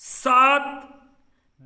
7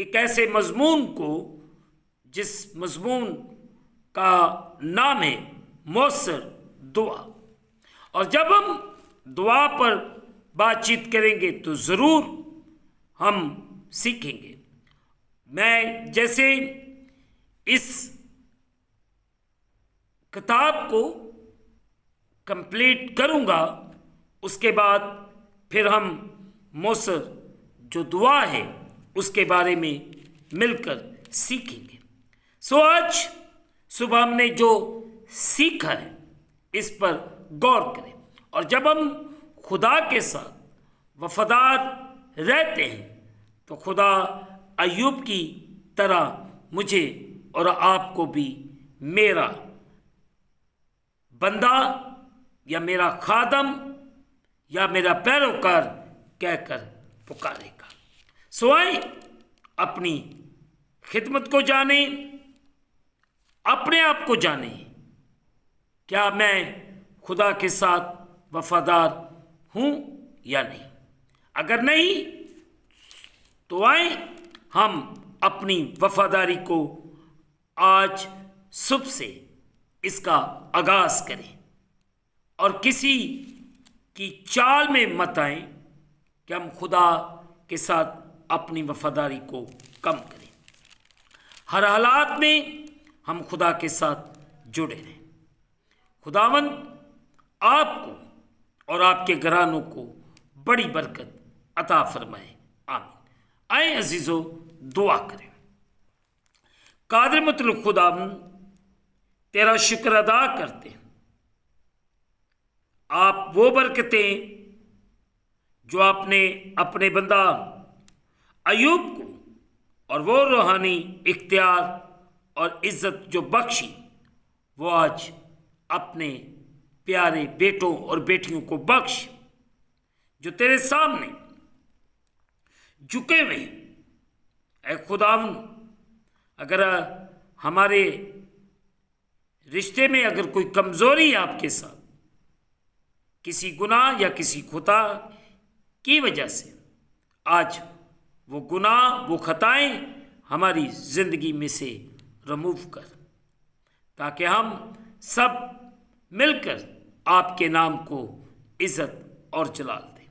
ایک ایسے مضمون کو جس مضمون کا نام ہے مؤثر دعا، اور جب ہم دعا پر بات چیت کریں گے تو ضرور ہم سیکھیں گے۔ میں جیسے اس کتاب کو کمپلیٹ کروں گا، اس کے بعد پھر ہم مؤثر جو دعا ہے اس کے بارے میں مل کر سیکھیں گے۔ آج صبح ہم نے جو سیکھا ہے اس پر غور کریں، اور جب ہم خدا کے ساتھ وفادار رہتے ہیں تو خدا ایوب کی طرح مجھے اور آپ کو بھی میرا بندہ یا میرا خادم یا میرا پیروکار کہہ کر پکارے گا۔ آئیں اپنی خدمت کو جانیں، اپنے آپ کو جانیں، کیا میں خدا کے ساتھ وفادار ہوں یا نہیں؟ اگر نہیں تو آئیں ہم اپنی وفاداری کو آج صبح سے اس کا آغاز کریں، اور کسی کی چال میں مت آئیں کہ ہم خدا کے ساتھ اپنی وفاداری کو کم کریں۔ ہر حالات میں ہم خدا کے ساتھ جڑے رہیں۔ خداوند آپ کو اور آپ کے گھرانوں کو بڑی برکت عطا فرمائے، آمین۔ آئیں عزیزو دعا کریں۔ قادر مطلق خداوند تیرا شکر ادا کرتے ہیں، آپ وہ برکتیں جو آپ نے اپنے بندہ ایوب کو اور وہ روحانی اختیار اور عزت جو بخشی، وہ آج اپنے پیارے بیٹوں اور بیٹیوں کو بخش جو تیرے سامنے جھکے ہوئے ہیں۔ اے خداوند، اگر ہمارے رشتے میں اگر کوئی کمزوری ہے آپ کے ساتھ، کسی گناہ یا کسی خطا کی وجہ سے، آج وہ گناہ وہ خطائیں ہماری زندگی میں سے رموو کر، تاکہ ہم سب مل کر آپ کے نام کو عزت اور جلال دیں،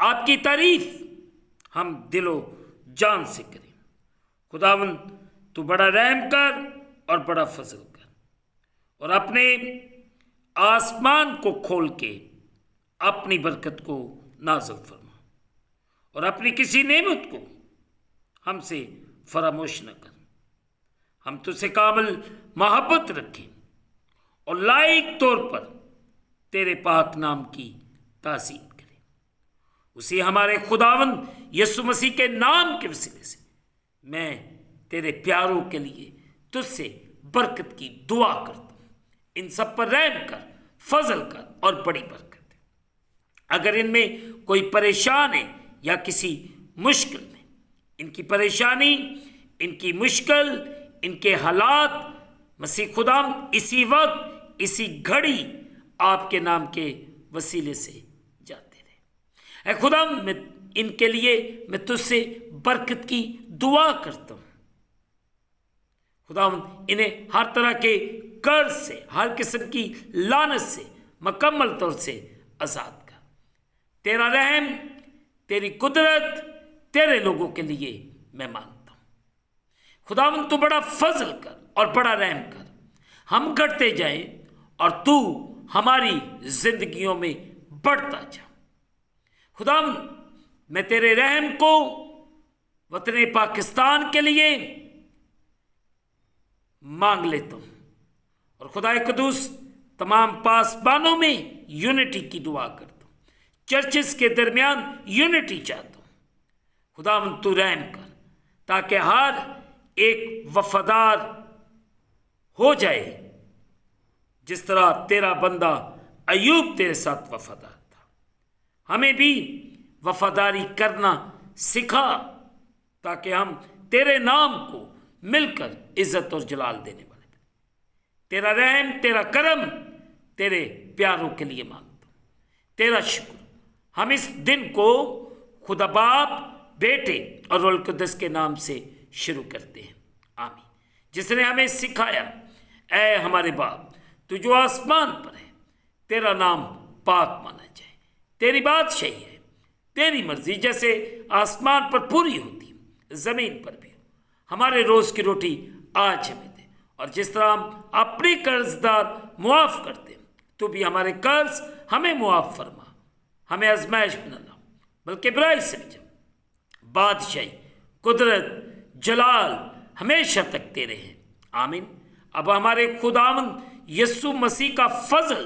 آپ کی تعریف ہم دل و جان سے کریں۔ خداوند تو بڑا رحم کر اور بڑا فضل کر، اور اپنے آسمان کو کھول کے اپنی برکت کو نازل فرما، اور اپنی کسی نعمت کو ہم سے فراموش نہ کر۔ ہم تجھ سے کامل محبت رکھیں اور لائق طور پر تیرے پاک نام کی تعظیم کریں۔ اسی ہمارے خداوند یسوع مسیح کے نام کے وسیلے سے میں تیرے پیاروں کے لیے تجھ سے برکت کی دعا کرتا ہوں۔ ان سب پر رحم کر، فضل کر اور بڑی برکت ہے۔ اگر ان میں کوئی پریشان ہے یا کسی مشکل میں، ان کی پریشانی، ان کی مشکل، ان کے حالات مسیح خداوند اسی وقت اسی گھڑی آپ کے نام کے وسیلے سے جاتے رہے۔ اے خداوند، میں ان کے لیے میں تجھ سے برکت کی دعا کرتا ہوں۔ خداوند انہیں ہر طرح کے قرض سے، ہر قسم کی لعنت سے مکمل طور سے آزاد کر۔ تیرا رحم، تیری قدرت تیرے لوگوں کے لیے میں مانگتا ہوں۔ خداوند تو بڑا فضل کر اور بڑا رحم کر، ہم گھٹتے جائیں اور تو ہماری زندگیوں میں بڑھتا جا۔ خداوند میں تیرے رحم کو وطن پاکستان کے لیے مانگ لیتا ہوں، اور خدا قدوس تمام پاسبانوں میں یونٹی کی دعا کرتا ہوں، چرچز کے درمیان یونٹی چاہتا ہوں۔ خداوند تو رحم کر تاکہ ہر ایک وفادار ہو جائے، جس طرح تیرا بندہ ایوب تیرے ساتھ وفادار تھا۔ ہمیں بھی وفاداری کرنا سکھا تاکہ ہم تیرے نام کو مل کر عزت اور جلال دینے والے بنیں۔ تیرا رحم، تیرا کرم تیرے پیاروں کے لیے مانگتا ہوں۔ تیرا شکر، ہم اس دن کو خدا باپ، بیٹے اور روح القدس کے نام سے شروع کرتے ہیں، آمین۔ جس نے ہمیں سکھایا، اے ہمارے باپ تو جو آسمان پر ہے، تیرا نام پاک مانا جائے، تیری بادشاہی ہے، تیری مرضی جیسے آسمان پر پوری ہوتی زمین پر بھی ہو۔ ہمارے روز کی روٹی آج ہمیں دے، اور جس طرح ہم اپنے قرض دار معاف کرتے ہیں تو بھی ہمارے قرض ہمیں معاف فرما، ہمیں آزمائش میں نہ لاؤ بلکہ برائی سے بچا۔ بادشاہی، قدرت، جلال ہمیشہ تک تیرے ہیں، آمین۔ اب ہمارے خداوند یسوع مسیح کا فضل،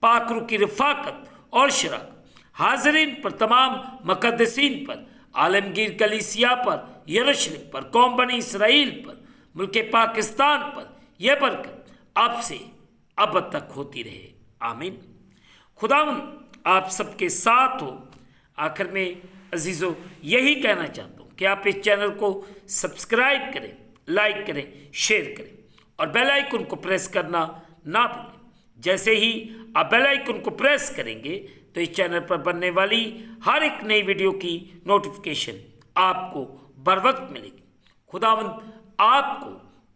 پاک روح کی رفاقت اور شراکت حاضرین پر، تمام مقدسین پر، عالمگیر کلیسیا پر، یروشلم پر، قوم بنی اسرائیل پر، ملک پاکستان پر، یہ برکت اب سے اب تک ہوتی رہے، آمین۔ خداوند آپ سب کے ساتھ ہو۔ آخر میں عزیزو یہی کہنا چاہتا ہوں کہ آپ اس چینل کو سبسکرائب کریں، لائک کریں، شیئر کریں اور بیل آئیکن کو پریس کرنا نہ بھولیں۔ جیسے ہی آپ بیل آئیکن کو پریس کریں گے تو اس چینل پر بننے والی ہر ایک نئی ویڈیو کی نوٹیفیکیشن آپ کو بر وقت ملے گی۔ خداوند آپ کو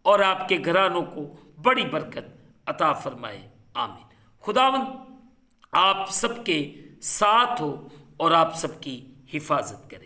اور آپ کے گھرانوں کو بڑی برکت عطا فرمائے، آمین۔ خداوند آپ سب کے ساتھ ہو اور آپ سب کی حفاظت کرے۔